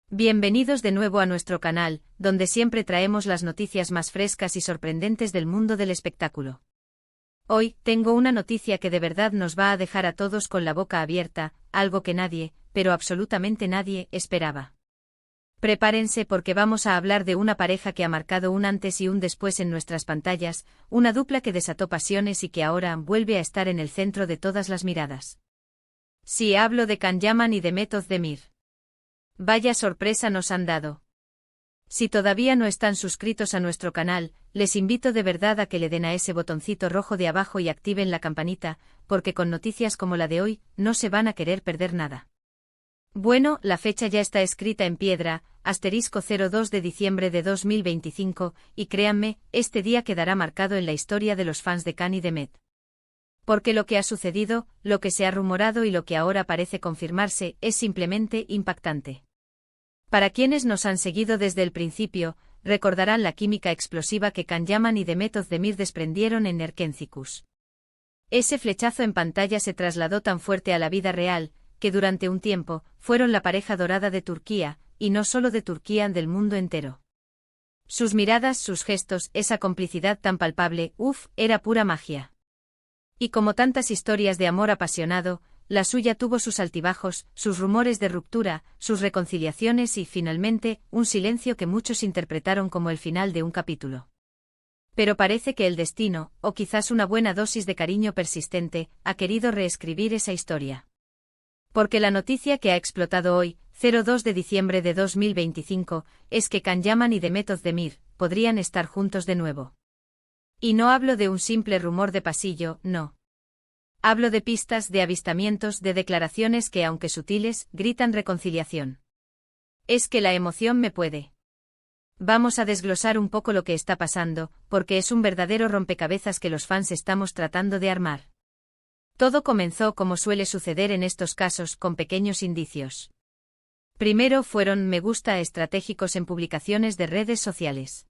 Bienvenidos de nuevo a nuestro canal, donde siempre traemos las noticias más frescas y sorprendentes del mundo del espectáculo. Hoy, tengo una noticia que de verdad nos va a dejar a todos con la boca abierta, algo que nadie, pero absolutamente nadie, esperaba. Prepárense porque vamos a hablar de una pareja que ha marcado un antes y un después en nuestras pantallas, una dupla que desató pasiones y que ahora vuelve a estar en el centro de todas las miradas. Sí, hablo de Can Yaman y Demet Özdemir. Vaya sorpresa nos han dado. Si todavía no están suscritos a nuestro canal, les invito de verdad a que le den a ese botoncito rojo de abajo y activen la campanita, porque con noticias como la de hoy, no se van a querer perder nada. Bueno, la fecha ya está escrita en piedra, *02 de diciembre de 2025, y créanme, este día quedará marcado en la historia de los fans de Can y Demet. Porque lo que ha sucedido, lo que se ha rumorado y lo que ahora parece confirmarse, es simplemente impactante. Para quienes nos han seguido desde el principio, recordarán la química explosiva que Can Yaman y Demet Özdemir desprendieron en Erkenciküs. Ese flechazo en pantalla se trasladó tan fuerte a la vida real, que durante un tiempo, fueron la pareja dorada de Turquía, y no solo de Turquía, del mundo entero. Sus miradas, sus gestos, esa complicidad tan palpable, era pura magia. Y como tantas historias de amor apasionado, la suya tuvo sus altibajos, sus rumores de ruptura, sus reconciliaciones y, finalmente, un silencio que muchos interpretaron como el final de un capítulo. Pero parece que el destino, o quizás una buena dosis de cariño persistente, ha querido reescribir esa historia. Porque la noticia que ha explotado hoy, 2 de diciembre de 2025, es que Can Yaman y Demet Özdemir podrían estar juntos de nuevo. Y no hablo de un simple rumor de pasillo, no. Hablo de pistas, de avistamientos, de declaraciones que, aunque sutiles, gritan reconciliación. Es que la emoción me puede. Vamos a desglosar un poco lo que está pasando, porque es un verdadero rompecabezas que los fans estamos tratando de armar. Todo comenzó como suele suceder en estos casos, con pequeños indicios. Primero fueron me gusta estratégicos en publicaciones de redes sociales.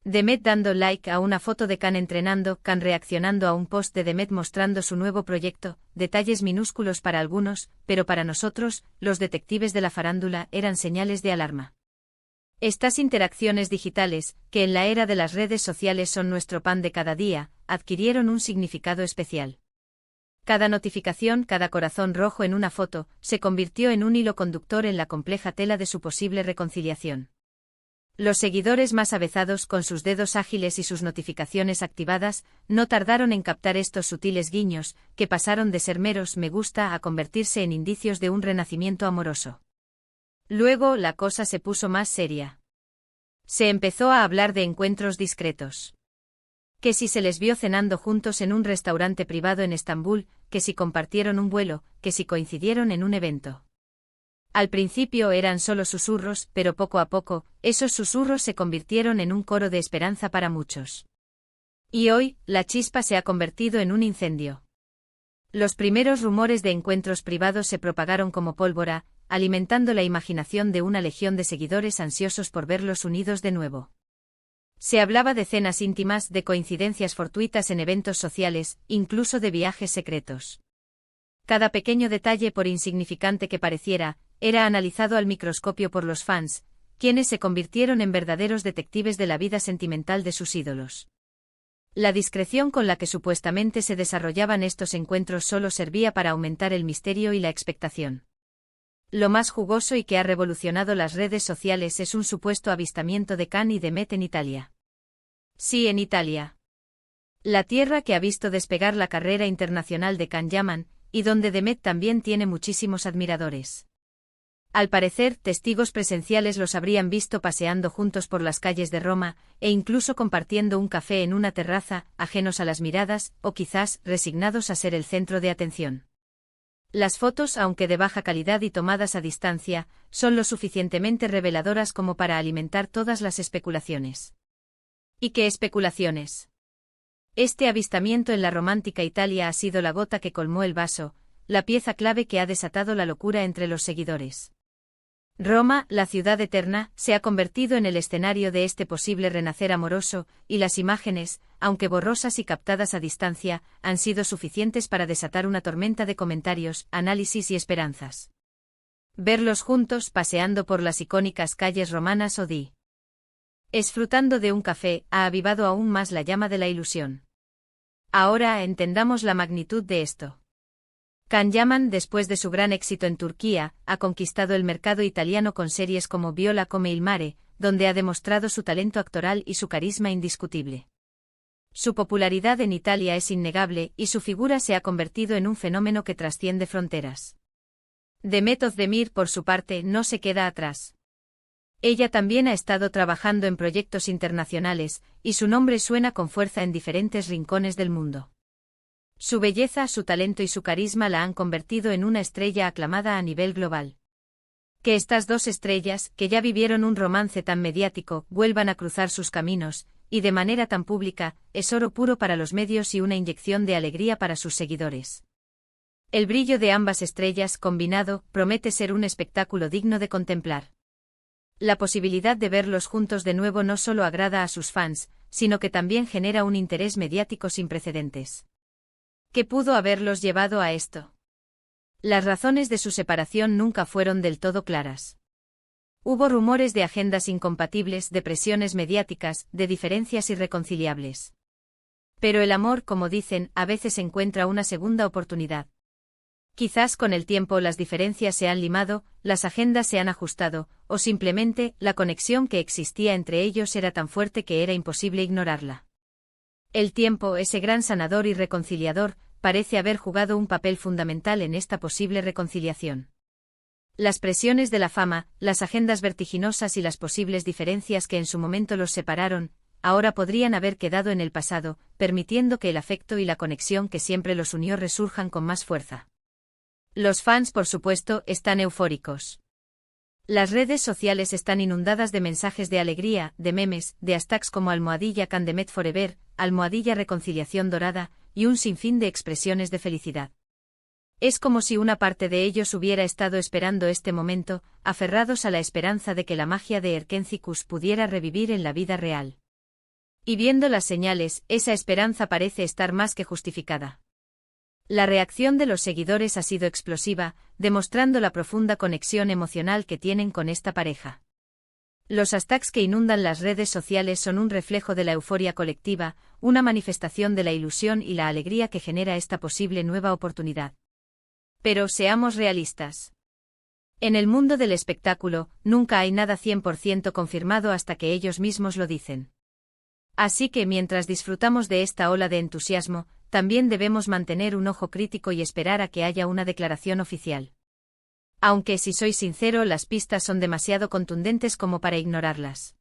Demet dando like a una foto de Can entrenando, Can reaccionando a un post de Demet mostrando su nuevo proyecto, detalles minúsculos para algunos, pero para nosotros, los detectives de la farándula, eran señales de alarma. Estas interacciones digitales, que en la era de las redes sociales son nuestro pan de cada día, adquirieron un significado especial. Cada notificación, cada corazón rojo en una foto, se convirtió en un hilo conductor en la compleja tela de su posible reconciliación. Los seguidores más avezados, con sus dedos ágiles y sus notificaciones activadas, no tardaron en captar estos sutiles guiños, que pasaron de ser meros me gusta a convertirse en indicios de un renacimiento amoroso. Luego, la cosa se puso más seria. Se empezó a hablar de encuentros discretos. Que si se les vio cenando juntos en un restaurante privado en Estambul, que si compartieron un vuelo, que si coincidieron en un evento. Al principio eran solo susurros, pero poco a poco, esos susurros se convirtieron en un coro de esperanza para muchos. Y hoy, la chispa se ha convertido en un incendio. Los primeros rumores de encuentros privados se propagaron como pólvora, alimentando la imaginación de una legión de seguidores ansiosos por verlos unidos de nuevo. Se hablaba de cenas íntimas, de coincidencias fortuitas en eventos sociales, incluso de viajes secretos. Cada pequeño detalle, por insignificante que pareciera, era analizado al microscopio por los fans, quienes se convirtieron en verdaderos detectives de la vida sentimental de sus ídolos. La discreción con la que supuestamente se desarrollaban estos encuentros solo servía para aumentar el misterio y la expectación. Lo más jugoso y que ha revolucionado las redes sociales es un supuesto avistamiento de Can y Demet en Italia. Sí, en Italia. La tierra que ha visto despegar la carrera internacional de Can Yaman, y donde Demet también tiene muchísimos admiradores. Al parecer, testigos presenciales los habrían visto paseando juntos por las calles de Roma, e incluso compartiendo un café en una terraza, ajenos a las miradas, o quizás, resignados a ser el centro de atención. Las fotos, aunque de baja calidad y tomadas a distancia, son lo suficientemente reveladoras como para alimentar todas las especulaciones. ¿Y qué especulaciones? Este avistamiento en la romántica Italia ha sido la gota que colmó el vaso, la pieza clave que ha desatado la locura entre los seguidores. Roma, la ciudad eterna, se ha convertido en el escenario de este posible renacer amoroso, y las imágenes, aunque borrosas y captadas a distancia, han sido suficientes para desatar una tormenta de comentarios, análisis y esperanzas. Verlos juntos paseando por las icónicas calles romanas o disfrutando de un café ha avivado aún más la llama de la ilusión. Ahora entendamos la magnitud de esto. Can Yaman, después de su gran éxito en Turquía, ha conquistado el mercado italiano con series como Viola come il mare, donde ha demostrado su talento actoral y su carisma indiscutible. Su popularidad en Italia es innegable y su figura se ha convertido en un fenómeno que trasciende fronteras. Demet Özdemir, por su parte, no se queda atrás. Ella también ha estado trabajando en proyectos internacionales, y su nombre suena con fuerza en diferentes rincones del mundo. Su belleza, su talento y su carisma la han convertido en una estrella aclamada a nivel global. Que estas dos estrellas, que ya vivieron un romance tan mediático, vuelvan a cruzar sus caminos, y de manera tan pública, es oro puro para los medios y una inyección de alegría para sus seguidores. El brillo de ambas estrellas, combinado, promete ser un espectáculo digno de contemplar. La posibilidad de verlos juntos de nuevo no solo agrada a sus fans, sino que también genera un interés mediático sin precedentes. ¿Qué pudo haberlos llevado a esto? Las razones de su separación nunca fueron del todo claras. Hubo rumores de agendas incompatibles, de presiones mediáticas, de diferencias irreconciliables. Pero el amor, como dicen, a veces encuentra una segunda oportunidad. Quizás con el tiempo las diferencias se han limado, las agendas se han ajustado, o simplemente, la conexión que existía entre ellos era tan fuerte que era imposible ignorarla. El tiempo, ese gran sanador y reconciliador, parece haber jugado un papel fundamental en esta posible reconciliación. Las presiones de la fama, las agendas vertiginosas y las posibles diferencias que en su momento los separaron, ahora podrían haber quedado en el pasado, permitiendo que el afecto y la conexión que siempre los unió resurjan con más fuerza. Los fans, por supuesto, están eufóricos. Las redes sociales están inundadas de mensajes de alegría, de memes, de hashtags como #Can Demet Forever, #Reconciliación Dorada, y un sinfín de expresiones de felicidad. Es como si una parte de ellos hubiera estado esperando este momento, aferrados a la esperanza de que la magia de Erkencikus pudiera revivir en la vida real. Y viendo las señales, esa esperanza parece estar más que justificada. La reacción de los seguidores ha sido explosiva, demostrando la profunda conexión emocional que tienen con esta pareja. Los hashtags que inundan las redes sociales son un reflejo de la euforia colectiva, una manifestación de la ilusión y la alegría que genera esta posible nueva oportunidad. Pero seamos realistas. En el mundo del espectáculo, nunca hay nada 100% confirmado hasta que ellos mismos lo dicen. Así que mientras disfrutamos de esta ola de entusiasmo, también debemos mantener un ojo crítico y esperar a que haya una declaración oficial. Aunque, si soy sincero, las pistas son demasiado contundentes como para ignorarlas.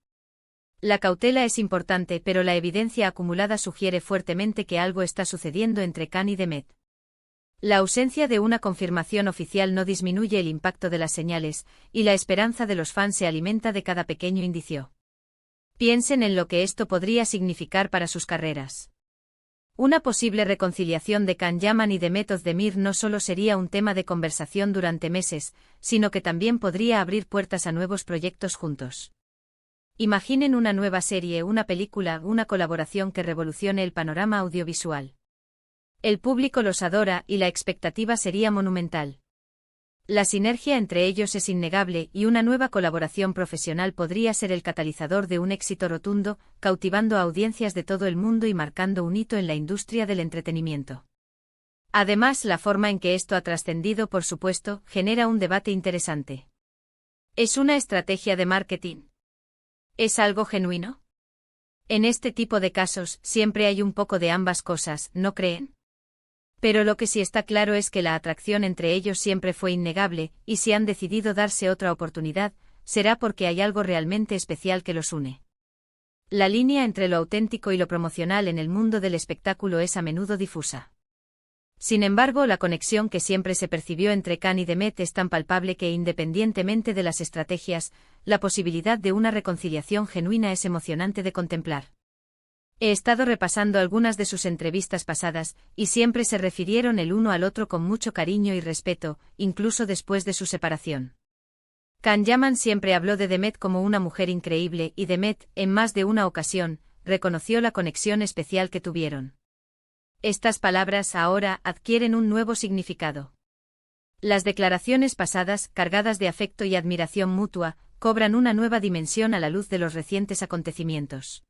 La cautela es importante, pero la evidencia acumulada sugiere fuertemente que algo está sucediendo entre Can y Demet. La ausencia de una confirmación oficial no disminuye el impacto de las señales, y la esperanza de los fans se alimenta de cada pequeño indicio. Piensen en lo que esto podría significar para sus carreras. Una posible reconciliación de Can Yaman y Demet Özdemir no solo sería un tema de conversación durante meses, sino que también podría abrir puertas a nuevos proyectos juntos. Imaginen una nueva serie, una película, una colaboración que revolucione el panorama audiovisual. El público los adora y la expectativa sería monumental. La sinergia entre ellos es innegable y una nueva colaboración profesional podría ser el catalizador de un éxito rotundo, cautivando a audiencias de todo el mundo y marcando un hito en la industria del entretenimiento. Además, la forma en que esto ha trascendido, por supuesto, genera un debate interesante. ¿Es una estrategia de marketing? ¿Es algo genuino? En este tipo de casos, siempre hay un poco de ambas cosas, ¿no creen? Pero lo que sí está claro es que la atracción entre ellos siempre fue innegable, y si han decidido darse otra oportunidad, será porque hay algo realmente especial que los une. La línea entre lo auténtico y lo promocional en el mundo del espectáculo es a menudo difusa. Sin embargo, la conexión que siempre se percibió entre Can y Demet es tan palpable que, independientemente de las estrategias, la posibilidad de una reconciliación genuina es emocionante de contemplar. He estado repasando algunas de sus entrevistas pasadas, y siempre se refirieron el uno al otro con mucho cariño y respeto, incluso después de su separación. Can Yaman siempre habló de Demet como una mujer increíble y Demet, en más de una ocasión, reconoció la conexión especial que tuvieron. Estas palabras ahora adquieren un nuevo significado. Las declaraciones pasadas, cargadas de afecto y admiración mutua, cobran una nueva dimensión a la luz de los recientes acontecimientos.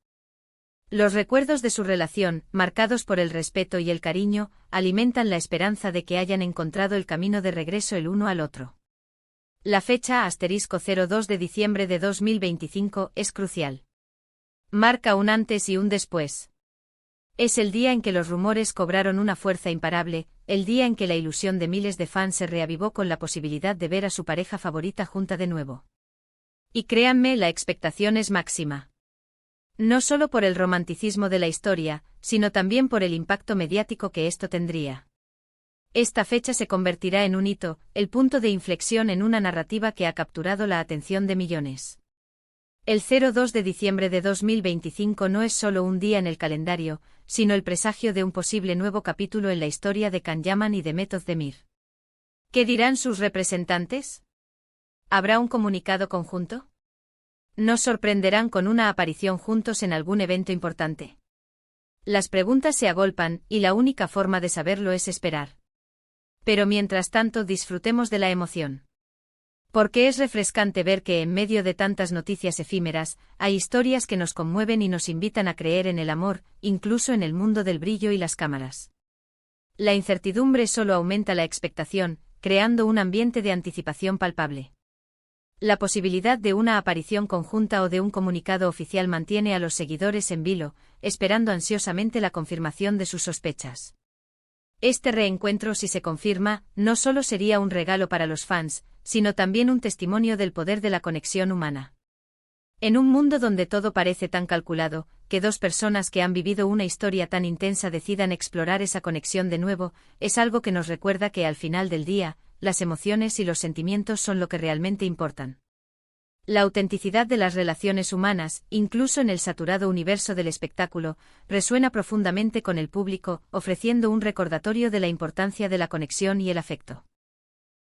Los recuerdos de su relación, marcados por el respeto y el cariño, alimentan la esperanza de que hayan encontrado el camino de regreso el uno al otro. La fecha *02 de diciembre de 2025 es crucial. Marca un antes y un después. Es el día en que los rumores cobraron una fuerza imparable, el día en que la ilusión de miles de fans se reavivó con la posibilidad de ver a su pareja favorita junta de nuevo. Y créanme, la expectación es máxima. No solo por el romanticismo de la historia, sino también por el impacto mediático que esto tendría. Esta fecha se convertirá en un hito, el punto de inflexión en una narrativa que ha capturado la atención de millones. El 02 de diciembre de 2025 no es solo un día en el calendario, sino el presagio de un posible nuevo capítulo en la historia de Can Yaman y de Method Demir. ¿Qué dirán sus representantes? ¿Habrá un comunicado conjunto? ¿Nos sorprenderán con una aparición juntos en algún evento importante? Las preguntas se agolpan, y la única forma de saberlo es esperar. Pero mientras tanto disfrutemos de la emoción. Porque es refrescante ver que en medio de tantas noticias efímeras, hay historias que nos conmueven y nos invitan a creer en el amor, incluso en el mundo del brillo y las cámaras. La incertidumbre solo aumenta la expectación, creando un ambiente de anticipación palpable. La posibilidad de una aparición conjunta o de un comunicado oficial mantiene a los seguidores en vilo, esperando ansiosamente la confirmación de sus sospechas. Este reencuentro, si se confirma, no solo sería un regalo para los fans, sino también un testimonio del poder de la conexión humana. En un mundo donde todo parece tan calculado, que dos personas que han vivido una historia tan intensa decidan explorar esa conexión de nuevo, es algo que nos recuerda que al final del día, las emociones y los sentimientos son lo que realmente importan. La autenticidad de las relaciones humanas, incluso en el saturado universo del espectáculo, resuena profundamente con el público, ofreciendo un recordatorio de la importancia de la conexión y el afecto.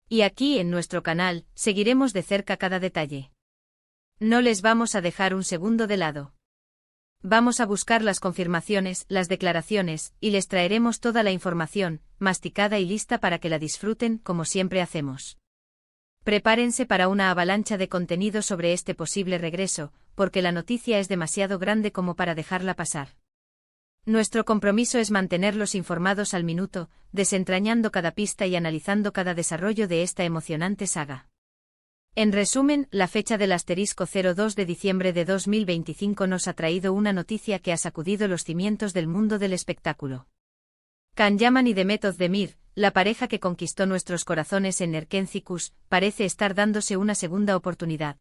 Y aquí en nuestro canal, seguiremos de cerca cada detalle. No les vamos a dejar un segundo de lado. Vamos a buscar las confirmaciones, las declaraciones, y les traeremos toda la información, masticada y lista para que la disfruten como siempre hacemos. Prepárense para una avalancha de contenido sobre este posible regreso, porque la noticia es demasiado grande como para dejarla pasar. Nuestro compromiso es mantenerlos informados al minuto, desentrañando cada pista y analizando cada desarrollo de esta emocionante saga. En resumen, la fecha del *02 de diciembre de 2025 nos ha traído una noticia que ha sacudido los cimientos del mundo del espectáculo. Can Yaman y Method Demir, la pareja que conquistó nuestros corazones en Erkencikus, parece estar dándose una segunda oportunidad.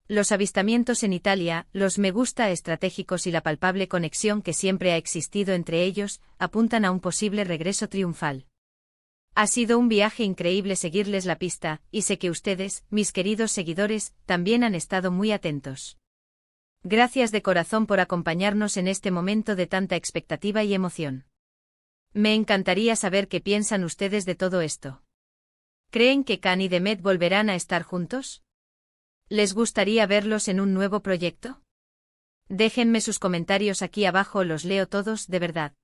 Los avistamientos en Italia, los me gusta estratégicos y la palpable conexión que siempre ha existido entre ellos, apuntan a un posible regreso triunfal. Ha sido un viaje increíble seguirles la pista, y sé que ustedes, mis queridos seguidores, también han estado muy atentos. Gracias de corazón por acompañarnos en este momento de tanta expectativa y emoción. Me encantaría saber qué piensan ustedes de todo esto. ¿Creen que Can y Demet volverán a estar juntos? ¿Les gustaría verlos en un nuevo proyecto? Déjenme sus comentarios aquí abajo, los leo todos, de verdad.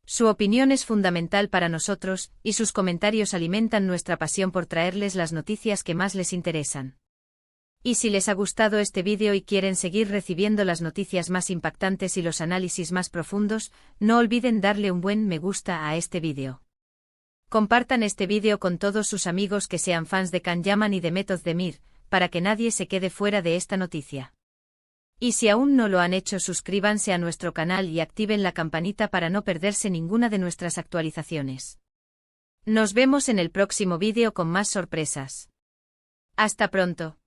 Su opinión es fundamental para nosotros, y sus comentarios alimentan nuestra pasión por traerles las noticias que más les interesan. Y si les ha gustado este vídeo y quieren seguir recibiendo las noticias más impactantes y los análisis más profundos, no olviden darle un buen me gusta a este vídeo. Compartan este vídeo con todos sus amigos que sean fans de Can Yaman y de Method Demir, para que nadie se quede fuera de esta noticia. Y si aún no lo han hecho, suscríbanse a nuestro canal y activen la campanita para no perderse ninguna de nuestras actualizaciones. Nos vemos en el próximo vídeo con más sorpresas. Hasta pronto.